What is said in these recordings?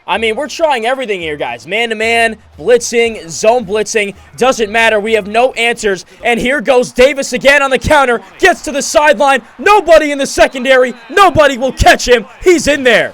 I mean, we're trying everything here, guys. Man-to-man, blitzing, zone blitzing, doesn't matter. We have no answers. And here goes Davis again on the counter, gets to the sideline. Nobody in the secondary. Nobody will catch him. He's in there.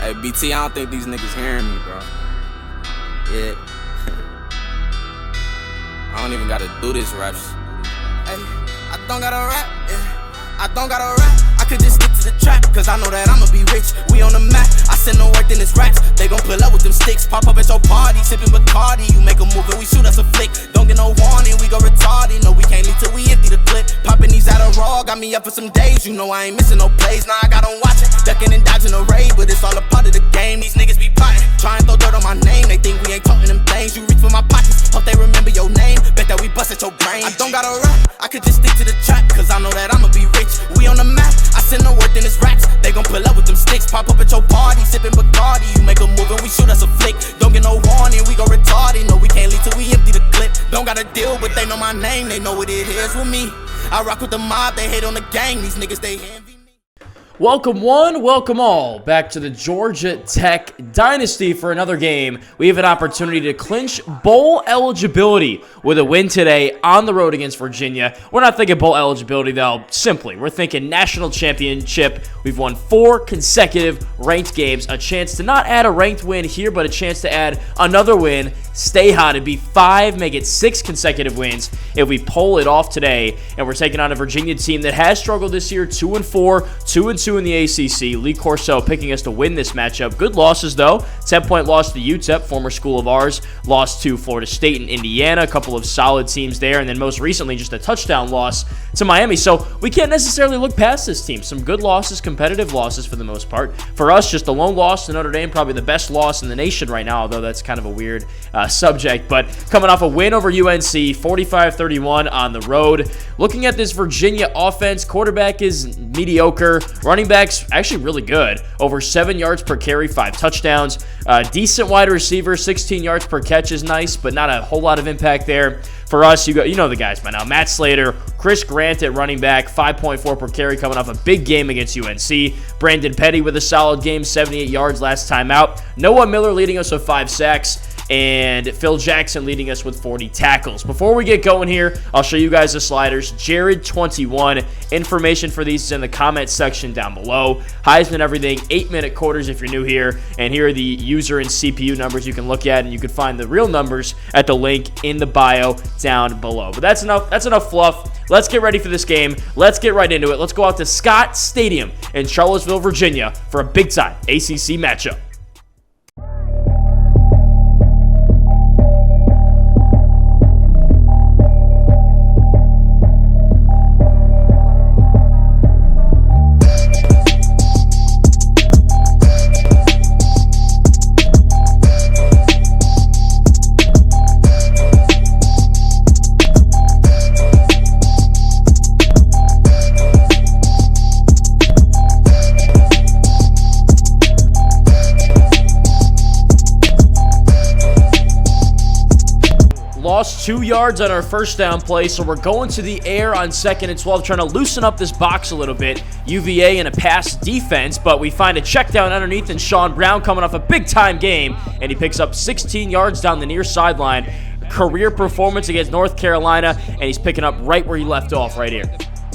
Hey, BT, I don't think these niggas hearing me, bro. Yeah. I don't even gotta do this raps. Hey, I don't gotta rap, yeah. I don't gotta rap. I could just stick to the trap, cause I know that I'ma be rich. We on the map, I send no work in this raps. They gon' pull up with them sticks, pop up at your party, sippin' Bacardi. You make a move and we shoot us a flick. Don't get no warning, we go retarded. No, we can't leave till we empty the clip. Poppin' these out of raw, got me up for some days. You know I ain't missing no plays, now I got on watching. Ducking and dodging the raid, but it's all a part of the game. These niggas be plotting, try and throw dirt on my name. They think we ain't talking them things. You reach for my pockets, hope they remember your name. Bet that we busted your brain. I don't gotta rap, I could just stick to the trap, cause I know that I'ma be rich. We on the map, I send no worth in this raps. They gon' pull up with them sticks, pop up at your party, sippin' Bacardi. You make a move and we shoot us a flick. Don't get no warning, we go retarded. No, we can't leave till we empty the clip. Don't gotta deal, but they know my name, they know what it is with me. I rock with the mob, they hate on the gang. These niggas, they envy me. Welcome one, welcome all back to the Georgia Tech Dynasty for another game. We have an opportunity to clinch bowl eligibility with a win today on the road against Virginia. We're not thinking bowl eligibility though, simply. We're thinking national championship. We've won 4 consecutive ranked games. A chance to not add a ranked win here, but a chance to add another win. Stay hot. It'd be 5, make it 6 consecutive wins if we pull it off today. And we're taking on a Virginia team that has struggled this year, 2-4, 2-2 in the ACC. Lee Corso picking us to win this matchup. Good losses though. 10-point loss to UTEP, former school of ours. Lost to Florida State and Indiana. A couple of solid teams there. And then most recently just a touchdown loss to Miami. So we can't necessarily look past this team. Some good losses, competitive losses for the most part. For us, just a lone loss to Notre Dame. Probably the best loss in the nation right now, although that's kind of a weird subject. But coming off a win over UNC, 45-31 on the road. Looking at this Virginia offense, quarterback is mediocre. Running back's actually really good. Over 7 yards per carry, 5 touchdowns. Decent wide receiver, 16 yards per catch is nice, but not a whole lot of impact there. For us, you know the guys by now. Matt Slater, Chris Grant at running back, 5.4 per carry coming off a big game against UNC. Brandon Petty with a solid game, 78 yards last time out. Noah Miller leading us with 5 sacks. And Phil Jackson leading us with 40 tackles. Before we get going here, I'll show you guys the sliders. Jared21. Information for these is in the comment section down below. Heisman everything, 8-minute quarters if you're new here. And here are the user and CPU numbers you can look at, and you can find the real numbers at the link in the bio down below. But that's enough fluff. Let's get ready for this game. Let's get right into it. Let's go out to Scott Stadium in Charlottesville, Virginia for a big-time ACC matchup. Lost 2 yards on our first down play, so we're going to the air on 2nd and 12, trying to loosen up this box a little bit. UVA in a pass defense, but we find a check down underneath, and Sean Brown coming off a big-time game, and he picks up 16 yards down the near sideline. Career performance against North Carolina, and he's picking up right where he left off right here.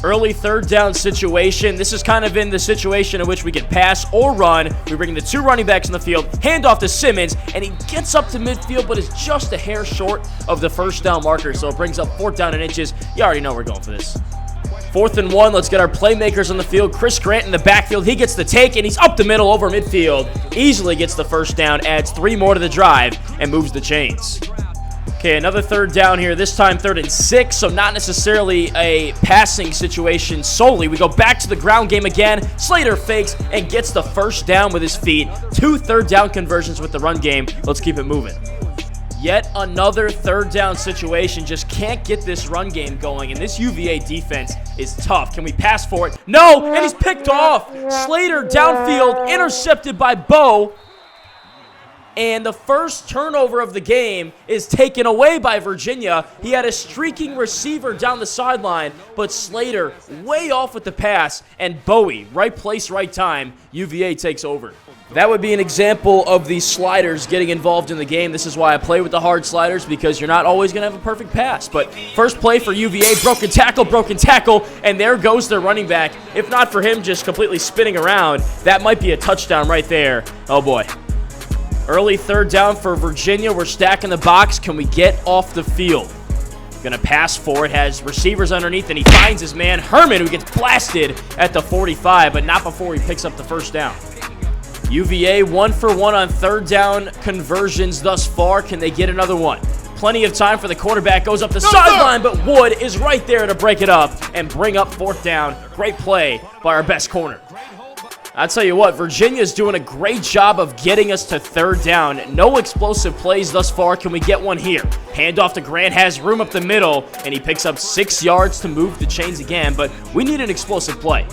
Early 3rd down situation. This is kind of in the situation in which we can pass or run. We bring the 2 running backs in the field, hand off to Simmons, and he gets up to midfield, but is just a hair short of the first down marker, so it brings up 4th down and inches. You already know we're going for this. 4th and 1, let's get our playmakers on the field. Chris Grant in the backfield, he gets the take, and he's up the middle over midfield. Easily gets the first down, adds 3 more to the drive, and moves the chains. Okay, another 3rd down here, this time 3rd and 6, so not necessarily a passing situation solely. We go back to the ground game again. Slater fakes and gets the first down with his feet. 2 3rd down conversions with the run game. Let's keep it moving. Yet another third down situation. Just can't get this run game going, and this UVA defense is tough. Can we pass for it? No, and he's picked off. Slater downfield, intercepted by Bo. And the first turnover of the game is taken away by Virginia. He had a streaking receiver down the sideline, but Slater way off with the pass, and Bowie, right place, right time. UVA takes over. That would be an example of the sliders getting involved in the game. This is why I play with the hard sliders, because you're not always going to have a perfect pass. But first play for UVA, broken tackle, and there goes their running back. If not for him just completely spinning around, that might be a touchdown right there. Oh boy. Early third down for Virginia. We're stacking the box. Can we get off the field? Gonna pass for it. Has receivers underneath, and he finds his man, Herman, who gets blasted at the 45, but not before he picks up the first down. UVA 1 for 1 on third down conversions thus far. Can they get another one? Plenty of time for the quarterback. Goes up the sideline, but Wood is right there to break it up and bring up fourth down. Great play by our best corner. I'll tell you what, Virginia's doing a great job of getting us to third down. No explosive plays thus far. Can we get one here? Handoff to Grant, has room up the middle, and he picks up 6 yards to move the chains again, but we need an explosive play.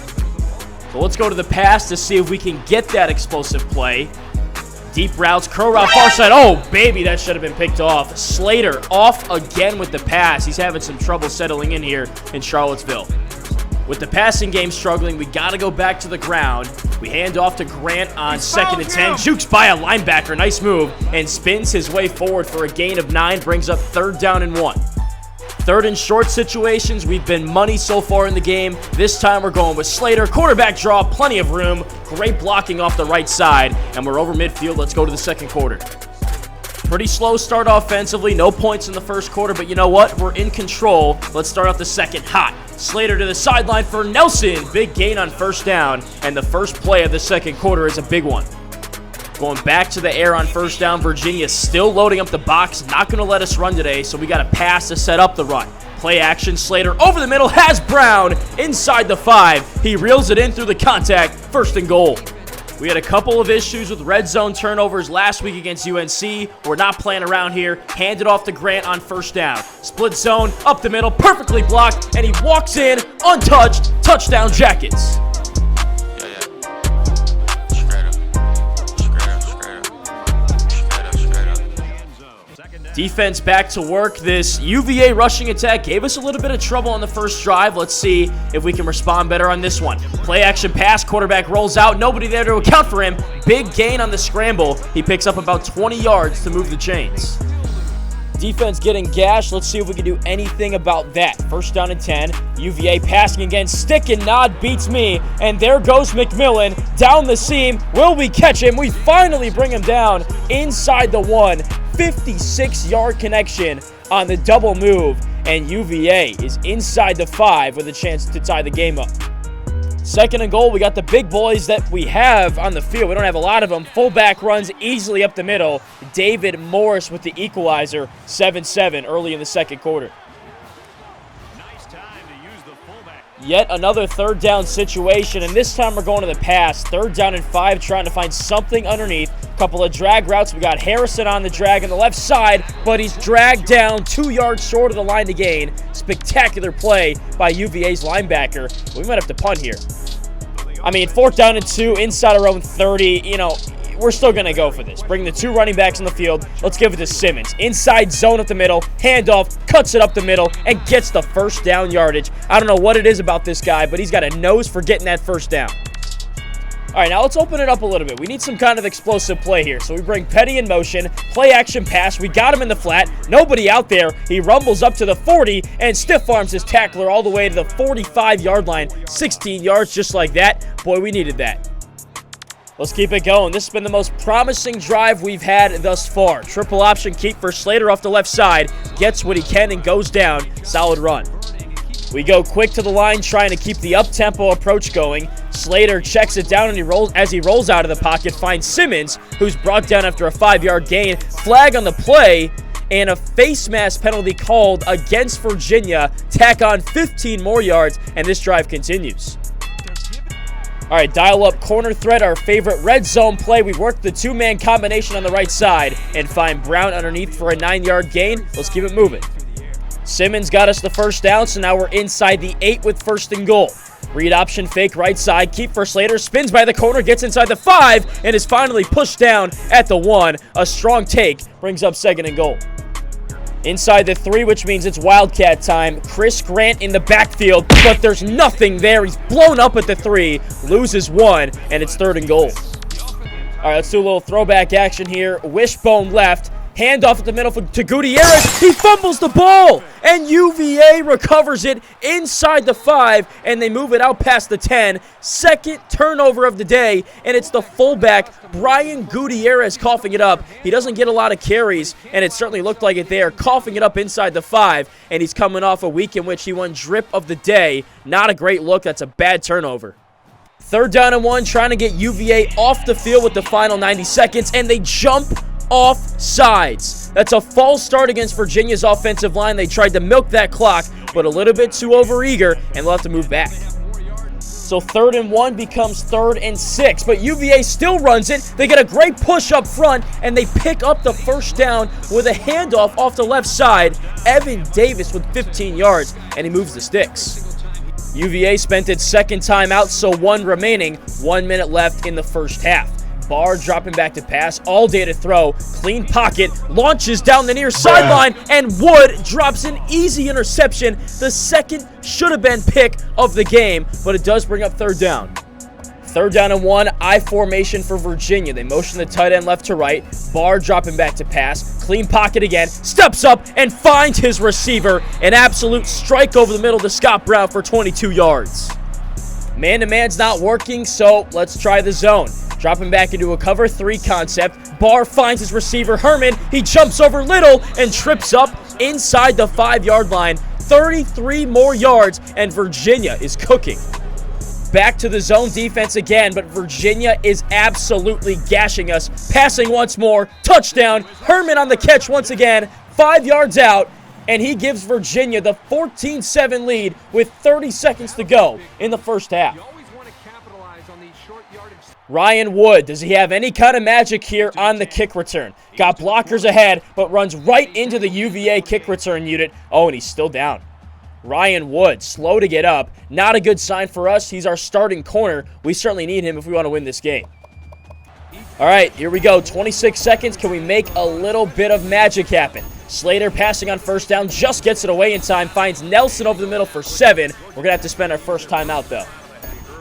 So let's go to the pass to see if we can get that explosive play. Deep routes, curl route, far side. Oh, baby, that should have been picked off. Slater off again with the pass. He's having some trouble settling in here in Charlottesville. With the passing game struggling, we got to go back to the ground. We hand off to Grant on 2nd and 10. Jukes by a linebacker. Nice move. And spins his way forward for a gain of 9. Brings up third down and 1. Third and short situations, we've been money so far in the game. This time we're going with Slater. Quarterback draw, plenty of room. Great blocking off the right side. And we're over midfield. Let's go to the second quarter. Pretty slow start offensively. No points in the first quarter, but you know what? We're in control. Let's start off the second hot. Slater to the sideline for Nelson. Big gain on first down, and the first play of the second quarter is a big one. Going back to the air on first down. Virginia still loading up the box. Not going to let us run today, so we got to pass to set up the run. Play action. Slater over the middle. Has Brown inside the 5. He reels it in through the contact. First and goal. We had a couple of issues with red zone turnovers last week against UNC. We're not playing around here. Hand it off to Grant on first down. Split zone, up the middle, perfectly blocked, and he walks in untouched. Touchdown Jackets. Defense back to work. This UVA rushing attack gave us a little bit of trouble on the first drive. Let's see if we can respond better on this one. Play action pass. Quarterback rolls out. Nobody there to account for him. Big gain on the scramble. He picks up about 20 yards to move the chains. Defense getting gashed. Let's see if we can do anything about that. First down and 10. UVA passing again. Stick and nod beats me. And there goes McMillan down the seam. Will we catch him? We finally bring him down inside the 1. 56-yard connection on the double move. And UVA is inside the 5 with a chance to tie the game up. Second and goal, we got the big boys that we have on the field. We don't have a lot of them. Fullback runs easily up the middle. David Morris with the equalizer, 7-7 early in the second quarter. Nice time to use the fullback. Yet another third down situation, and this time we're going to the pass. Third down and 5, trying to find something underneath. Couple of drag routes. We got Harrison on the drag on the left side, but he's dragged down 2 yards short of the line to gain. Spectacular play by UVA's linebacker. We might have to punt here. I mean, 4th down and 2, inside our own 30. You know, we're still going to go for this. Bring the 2 running backs on the field. Let's give it to Simmons. Inside zone up the middle. Handoff, cuts it up the middle, and gets the first down yardage. I don't know what it is about this guy, but he's got a nose for getting that first down. All right, now let's open it up a little bit. We need some kind of explosive play here. So we bring Petty in motion, play action pass. We got him in the flat. Nobody out there. He rumbles up to the 40 and stiff arms his tackler all the way to the 45-yard line. 16 yards just like that. Boy, we needed that. Let's keep it going. This has been the most promising drive we've had thus far. Triple option keep for Slater off the left side. Gets what he can and goes down. Solid run. We go quick to the line, trying to keep the up-tempo approach going. Slater checks it down, and he rolls out of the pocket, finds Simmons, who's brought down after a 5-yard gain. Flag on the play, and a face mask penalty called against Virginia. Tack on 15 more yards, and this drive continues. All right, dial up corner threat, our favorite red zone play. We work the two-man combination on the right side and find Brown underneath for a 9-yard gain. Let's keep it moving. Simmons got us the first down, so now we're inside the 8 with 1st and goal. Read option fake right side, keep for Slater, spins by the corner, gets inside the 5, and is finally pushed down at the 1. A strong take brings up 2nd and goal. Inside the 3, which means it's Wildcat time. Chris Grant in the backfield, but there's nothing there. He's blown up at the 3, loses 1, and it's 3rd and goal. All right, let's do a little throwback action here. Wishbone left. Handoff at the middle to Gutierrez. He fumbles the ball, and UVA recovers it inside the 5, and they move it out past the 10. 2nd turnover of the day, and it's the fullback, Brian Gutierrez, coughing it up. He doesn't get a lot of carries, and it certainly looked like it there. Coughing it up inside the 5, and he's coming off a week in which he won drip of the day. Not a great look. That's a bad turnover. 3rd down and 1, trying to get UVA off the field with the final 90 seconds, and they jump off sides. That's a false start against Virginia's offensive line. They tried to milk that clock, but a little bit too overeager, and they'll have to move back. So 3rd and 1 becomes 3rd and 6, but UVA still runs it. They get a great push up front, and they pick up the first down with a handoff off the left side. Evan Davis with 15 yards, and he moves the sticks. UVA spent its 2nd timeout, so 1 remaining. 1 minute left in the first half. Barr dropping back to pass, all day to throw, clean pocket, launches down the near sideline, and Wood drops an easy interception. The 2nd should have been pick of the game, but it does bring up 3rd down. 3rd down and 1, I formation for Virginia. They motion the tight end left to right. Barr dropping back to pass, clean pocket again, steps up and finds his receiver. An absolute strike over the middle to Scott Brown for 22 yards. Man-to-man's not working, so let's try the zone. Dropping back into a cover 3 concept. Barr finds his receiver, Herman. He jumps over Little and trips up inside the 5-yard line. 33 more yards, and Virginia is cooking. Back to the zone defense again, but Virginia is absolutely gashing us. Passing once more. Touchdown. Herman on the catch once again. 5 yards out, and he gives Virginia the 14-7 lead with 30 seconds to go in the first half. Ryan Wood, does he have any kind of magic here on the kick return? Got blockers ahead, but runs right into the UVA kick return unit. Oh, and he's still down. Ryan Wood, slow to get up. Not a good sign for us. He's our starting corner. We certainly need him if we want to win this game. All right, here we go. 26 seconds. Can we make a little bit of magic happen? Slater passing on 1st down, just gets it away in time, finds Nelson over the middle for 7. We're going to have to spend our first timeout, though.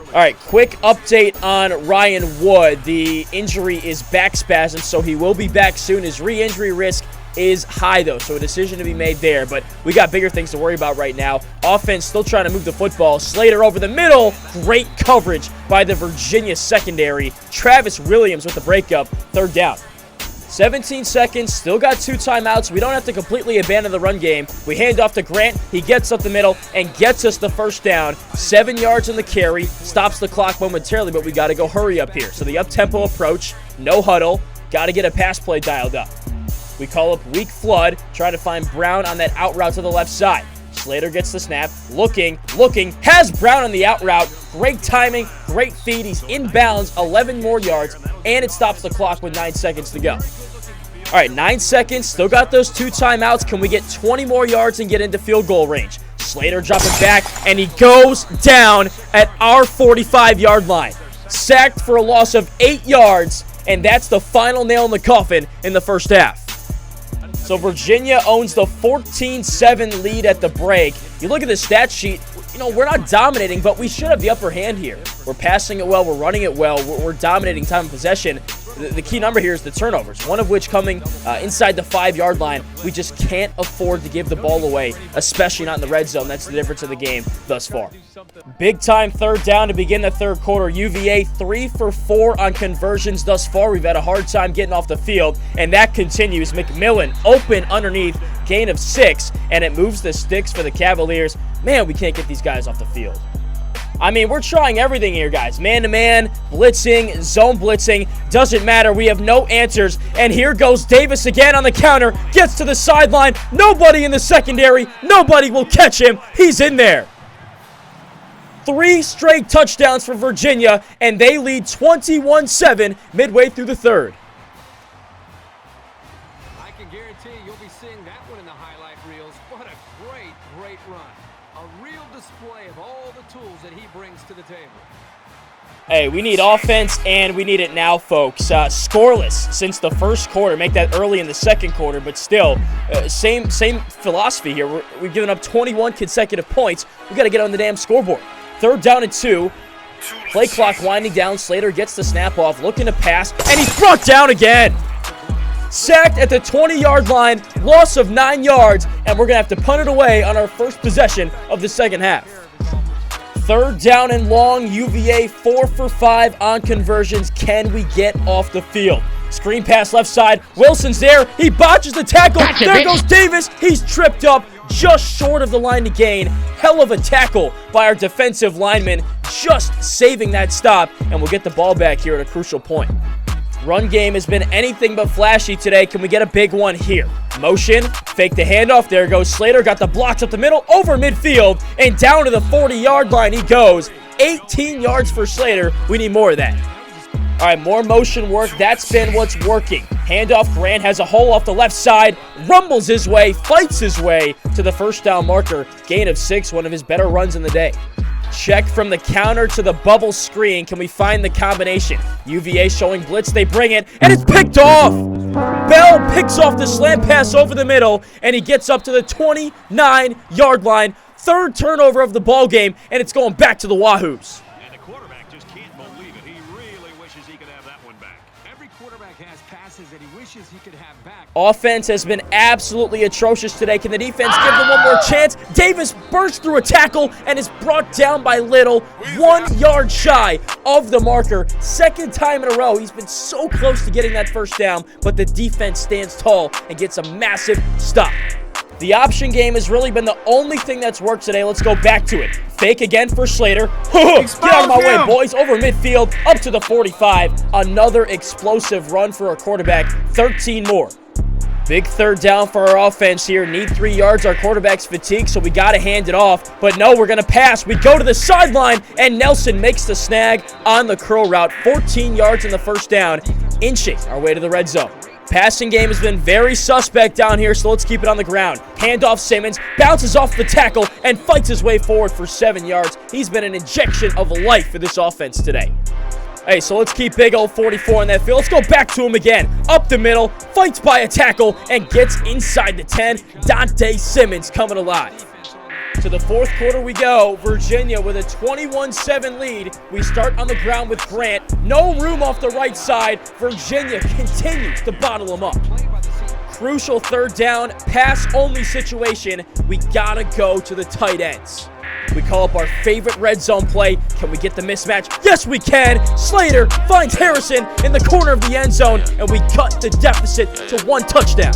All right, quick update on Ryan Wood. The injury is back spasm, so he will be back soon. His re-injury risk is high, though, so a decision to be made there. But we got bigger things to worry about right now. Offense still trying to move the football. Slater over the middle. Great coverage by the Virginia secondary. Travis Williams with the breakup. 3rd down. 17 seconds, still got 2 timeouts. We don't have to completely abandon the run game. We hand off to Grant. He gets up the middle and gets us the first down. 7 yards on the carry. Stops the clock momentarily, but we got to go hurry up here. So the up-tempo approach, no huddle. Got to get a pass play dialed up. We call up weak flood, trying to find Brown on that out route to the left side. Slater gets the snap, looking, has Brown on the out route. Great timing, great feed. He's inbounds, 11 more yards, and it stops the clock with 9 seconds to go. All right, 9 seconds, still got those 2 timeouts. Can we get 20 more yards and get into field goal range? Slater dropping back, and he goes down at our 45-yard line. Sacked for a loss of 8 yards, and that's the final nail in the coffin in the first half. So Virginia owns the 14-7 lead at the break. You look at the stat sheet, you know, we're not dominating, but we should have the upper hand here. We're passing it well, we're running it well, we're dominating time of possession. The key number here is the turnovers, one of which coming inside the 5-yard line. We just can't afford to give the ball away, especially not in the red zone. That's the difference of the game thus far. Big time 3rd down to begin the 3rd quarter. UVA 3 for 4 on conversions thus far. We've had a hard time getting off the field, and that continues. McMillan open underneath, gain of 6, and it moves the sticks for the Cavaliers. Man, we can't get these guys off the field. I mean, we're trying everything here, guys. Man-to-man, blitzing, zone blitzing, doesn't matter. We have no answers. And here goes Davis again on the counter, gets to the sideline. Nobody in the secondary. Nobody will catch him. He's in there. 3 straight touchdowns for Virginia, and they lead 21-7 midway through the third. I can guarantee you'll be seeing that one in the highlight reels. What a great run. A real display of all the tools that he brings to the table. Hey, we need offense, and we need it now, folks. Scoreless since the first quarter. Make that early in the second quarter, but still, same philosophy here. We've given up 21 consecutive points. We got to get on the damn scoreboard. 3rd down and 2. Play clock winding down. Slater gets the snap off, looking to pass, and he's brought down again. Sacked at the 20-yard line, loss of 9 yards, and we're going to have to punt it away on our first possession of the second half. 3rd down and long, UVA 4 for 5 on conversions. Can we get off the field? Screen pass left side. Wilson's there. He botches the tackle. There goes Davis. He's tripped up just short of the line to gain. Hell of a tackle by our defensive lineman, just saving that stop, and we'll get the ball back here at a crucial point. Run game has been anything but flashy today. Can we get a big one here? Motion, fake the handoff. There goes Slater. Got the blocks up the middle, over midfield, and down to the 40-yard line he goes. 18 yards for Slater. We need more of that. All right, more motion work. That's been what's working. Handoff, Grant has a hole off the left side, rumbles his way, fights his way to the first down marker. Gain of 6, one of his better runs in the day. Check from the counter to the bubble screen. Can we find the combination? UVA showing blitz. They bring it, and it's picked off. Bell picks off the slant pass over the middle, and he gets up to the 29-yard line. 3rd turnover of the ball game, and it's going back to the Wahoos. And the quarterback just can't believe it. He really wishes he could have that one back. Every quarterback has passes that he wishes he could have back. Offense has been absolutely atrocious today. Can the defense give them one more chance? Davis bursts through a tackle and is brought down by Little. 1 yard shy of the marker. 2nd time in a row. He's been so close to getting that first down, but the defense stands tall and gets a massive stop. The option game has really been the only thing that's worked today. Let's go back to it. Fake again for Slater. Get out of my way, boys. Over midfield, up to the 45. Another explosive run for our quarterback. 13 more. Big 3rd down for our offense here. Need 3 yards. Our quarterback's fatigued, so we got to hand it off. But no, we're going to pass. We go to the sideline, and Nelson makes the snag on the curl route. 14 yards in the first down, inching our way to the red zone. Passing game has been very suspect down here, so let's keep it on the ground. Handoff Simmons, bounces off the tackle, and fights his way forward for 7 yards. He's been an injection of life for this offense today. Hey, so let's keep big old 44 in that field. Let's go back to him again. Up the middle, fights by a tackle, and gets inside the 10. Dante Simmons coming alive. To the 4th quarter we go. Virginia with a 21-7 lead. We start on the ground with Grant. No room off the right side. Virginia continues to bottle them up. Crucial 3rd down, pass-only situation. We gotta go to the tight ends. We call up our favorite red zone play. Can we get the mismatch? Yes, we can. Slater finds Harrison in the corner of the end zone, and we cut the deficit to 1 touchdown.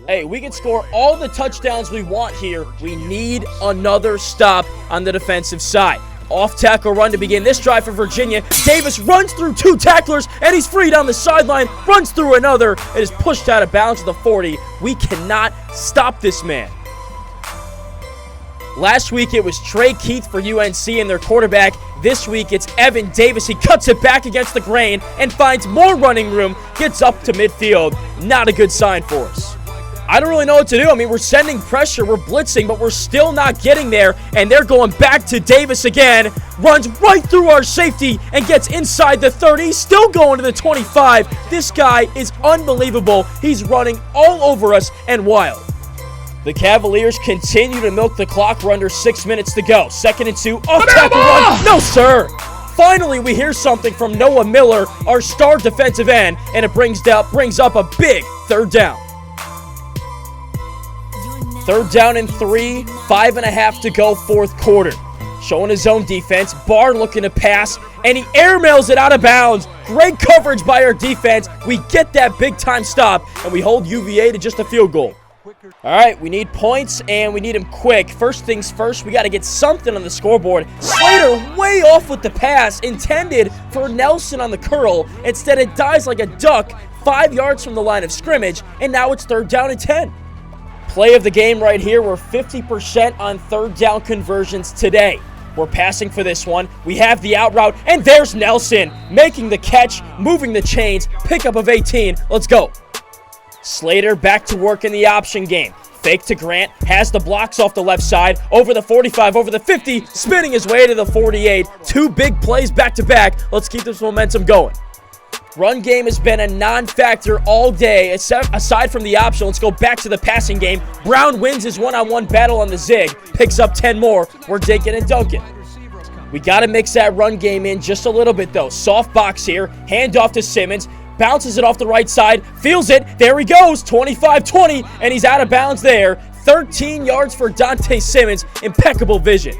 Hey, we can score all the touchdowns we want here. We need another stop on the defensive side. Off-tackle run to begin this drive for Virginia. Davis runs through 2 tacklers, and he's free down the sideline, runs through another, and is pushed out of bounds to the 40. We cannot stop this man. Last week, it was Trey Keith for UNC and their quarterback. This week, it's Evan Davis. He cuts it back against the grain and finds more running room, gets up to midfield. Not a good sign for us. I don't really know what to do. I mean, we're sending pressure, we're blitzing, but we're still not getting there, and they're going back to Davis again. Runs right through our safety and gets inside the 30. Still going to the 25. This guy is unbelievable. He's running all over us and wild. The Cavaliers continue to milk the clock. We're under 6 minutes to go. 2nd and 2. Off-tackle run. No, sir. Finally, we hear something from Noah Miller, our star defensive end, and it brings up a big 3rd down. 3rd down and 3, 5.5 to go, 4th quarter. Showing his own defense. Barr looking to pass, and he airmails it out of bounds. Great coverage by our defense. We get that big-time stop, and we hold UVA to just a field goal. All right, we need points, and we need them quick. First things first, we got to get something on the scoreboard. Slater way off with the pass, intended for Nelson on the curl. Instead, it dies like a duck 5 yards from the line of scrimmage, and now it's 3rd down and 10. Play of the game right here. We're 50% on 3rd down conversions today. We're passing for this one. We have the out route, and there's Nelson making the catch, moving the chains, pickup of 18. Let's go. Slater back to work in the option game. Fake to Grant, has the blocks off the left side, over the 45, over the 50, spinning his way to the 48. 2 big plays back to back. Let's keep this momentum going. Run game has been a non-factor all day, aside from the option. Let's go back to the passing game. Brown wins his one-on-one battle on the zig, picks up 10 more. We're dinking and dunking. We got to mix that run game in just a little bit, though. Soft box here, hand off to Simmons, bounces it off the right side, feels it, there he goes, 25-20, and he's out of bounds there. 13 yards for Dante Simmons, impeccable vision.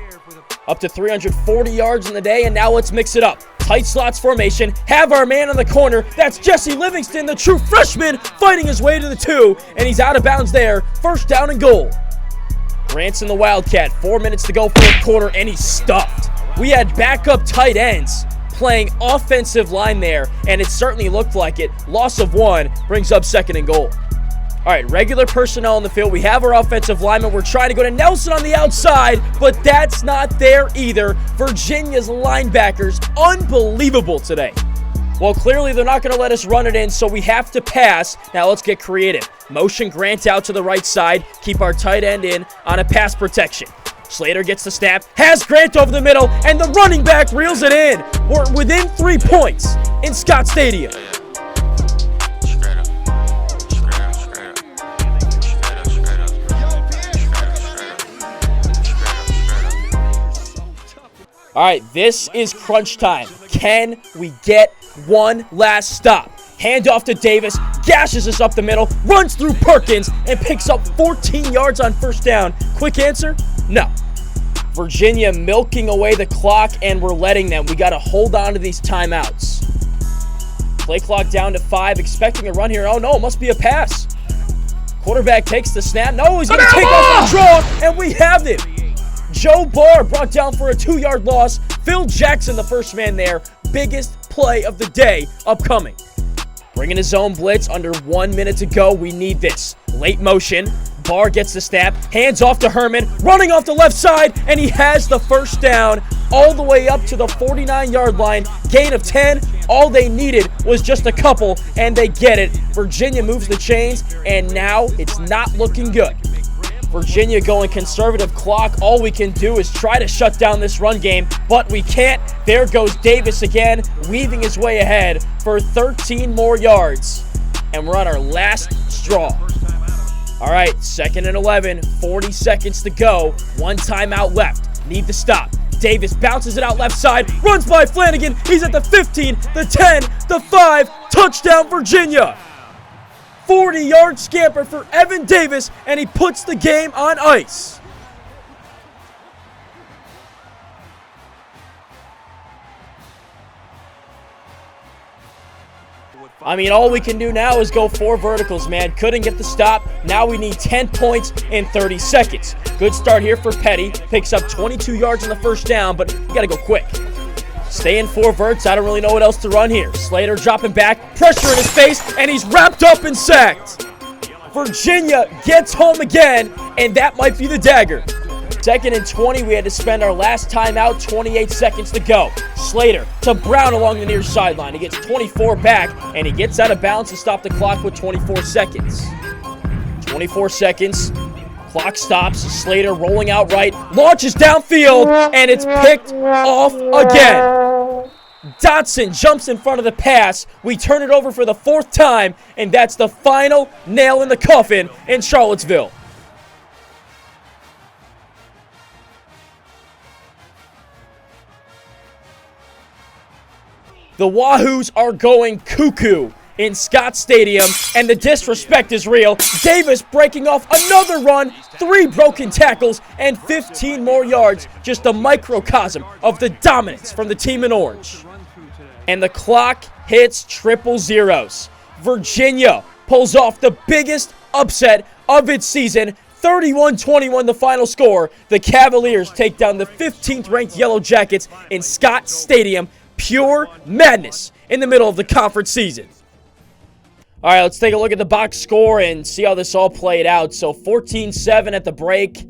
Up to 340 yards in the day, and now let's mix it up. Tight slots formation, have our man on the corner. That's Jesse Livingston, the true freshman, fighting his way to the 2, and he's out of bounds there. 1st down and goal. Grant's in the Wildcat, 4 minutes to go, 4th quarter, and he's stuffed. We had backup tight ends playing offensive line there, and it certainly looked like it. Loss of 1 brings up 2nd and goal. All right, regular personnel on the field. We have our offensive lineman. We're trying to go to Nelson on the outside, but that's not there either. Virginia's linebackers, unbelievable today. Well, clearly they're not going to let us run it in, so we have to pass. Now let's get creative. Motion Grant out to the right side. Keep our tight end in on a pass protection. Slater gets the snap, has Grant over the middle, and the running back reels it in. We're within 3 points in Scott Stadium. All right, this is crunch time. Can we get one last stop? Hand off to Davis, gashes us up the middle, runs through Perkins, and picks up 14 yards on 1st down. Quick answer? No. Virginia milking away the clock, and we're letting them. We got to hold on to these timeouts. Play clock down to 5, expecting a run here. Oh, no, it must be a pass. Quarterback takes the snap. No, he's going to take off the draw, and we have it. Joe Barr brought down for a 2-yard loss. Phil Jackson, the first man there. Biggest play of the day upcoming. Bringing his own blitz under 1 minute to go. We need this. Late motion. Barr gets the snap. Hands off to Herman. Running off the left side. And he has the 1st down all the way up to the 49-yard line. Gain of 10. All they needed was just a couple, and they get it. Virginia moves the chains, and now it's not looking good. Virginia going conservative clock. All we can do is try to shut down this run game, but we can't. There goes Davis again, weaving his way ahead for 13 more yards. And we're on our last straw. All right, 2nd and 11, 40 seconds to go. 1 timeout left. Need to stop. Davis bounces it out left side, runs by Flanagan. He's at the 15, the 10, the 5. Touchdown, Virginia. 40-yard scamper for Evan Davis, and he puts the game on ice. I mean, all we can do now is go 4 verticals, man. Couldn't get the stop. Now we need 10 points in 30 seconds. Good start here for Petty. Picks up 22 yards on the 1st down, but we got to go quick. Stay in 4 verts. I don't really know what else to run here. Slater dropping back, pressure in his face, and he's wrapped up and sacked. Virginia gets home again, and that might be the dagger. 2nd and 20. We had to spend our last timeout. 28 seconds to go. Slater to Brown along the near sideline. He gets 24 back, and he gets out of bounds to stop the clock with 24 seconds. 24 seconds. Clock stops. Slater rolling out right, launches downfield, and it's picked off again. Dotson jumps in front of the pass. We turn it over for the 4th time, and that's the final nail in the coffin in Charlottesville. The Wahoos are going cuckoo in Scott Stadium, and the disrespect is real. Davis breaking off another run, 3 broken tackles, and 15 more yards. Just a microcosm of the dominance from the team in orange. And the clock hits triple zeros. Virginia pulls off the biggest upset of its season. 31-21 the final score. The Cavaliers take down the 15th ranked Yellow Jackets in Scott Stadium. Pure madness in the middle of the conference season. All right, let's take a look at the box score and see how this all played out. So 14-7 at the break.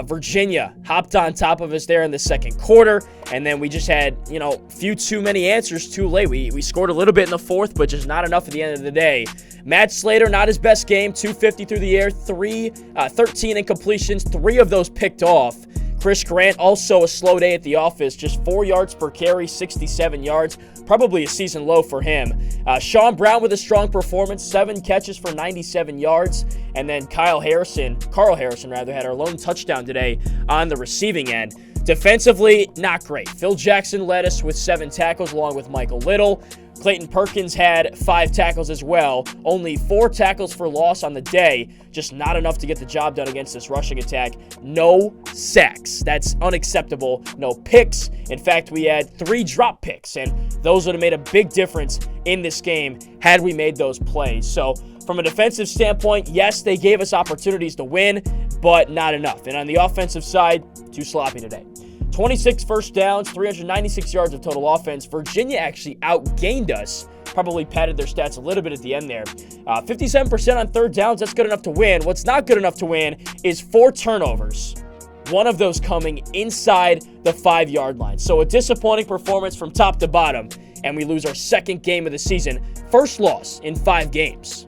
Virginia hopped on top of us there in the second quarter, and then we just had, a few too many answers too late. We scored a little bit in the fourth, but just not enough at the end of the day. Matt Slater, not his best game, 250 through the air, 13 incompletions, 3 of those picked off. Chris Grant, also a slow day at the office, just 4 yards per carry, 67 yards, probably a season low for him. Sean Brown with a strong performance, 7 catches for 97 yards, and then Carl Harrison, had our lone touchdown today on the receiving end. Defensively, not great. Phil Jackson led us with 7 tackles along with Michael Little. Clayton Perkins had 5 tackles as well. Only 4 tackles for loss on the day. Just not enough to get the job done against this rushing attack. No sacks. That's unacceptable. No picks. In fact, we had 3 drop picks, and those would have made a big difference in this game had we made those plays. So from a defensive standpoint, yes, they gave us opportunities to win, but not enough. And on the offensive side, too sloppy today. 26 first downs, 396 yards of total offense. Virginia actually outgained us. Probably padded their stats a little bit at the end there. 57% on third downs, that's good enough to win. What's not good enough to win is 4 turnovers. One of those coming inside the 5-yard line. So a disappointing performance from top to bottom, and we lose our second game of the season. First loss in 5 games.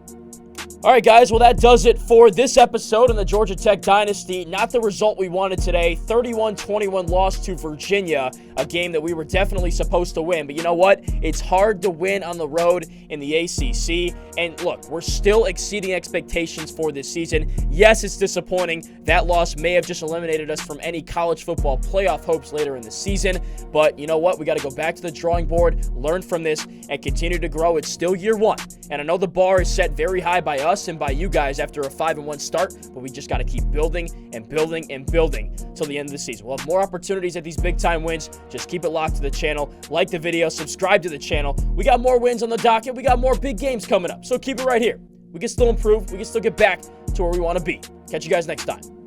All right, guys, well, that does it for this episode on the Georgia Tech Dynasty. Not the result we wanted today. 31-21 loss to Virginia, a game that we were definitely supposed to win. But you know what? It's hard to win on the road in the ACC. And look, we're still exceeding expectations for this season. Yes, it's disappointing. That loss may have just eliminated us from any college football playoff hopes later in the season. But you know what? We got to go back to the drawing board, learn from this, and continue to grow. It's still year 1. And I know the bar is set very high by us and by you guys after a 5-1 start, but we just got to keep building and building and building till the end of the season. We'll have more opportunities at these big-time wins. Just keep it locked to the channel. Like the video, subscribe to the channel. We got more wins on the docket. We got more big games coming up, so keep it right here. We can still improve. We can still get back to where we want to be. Catch you guys next time.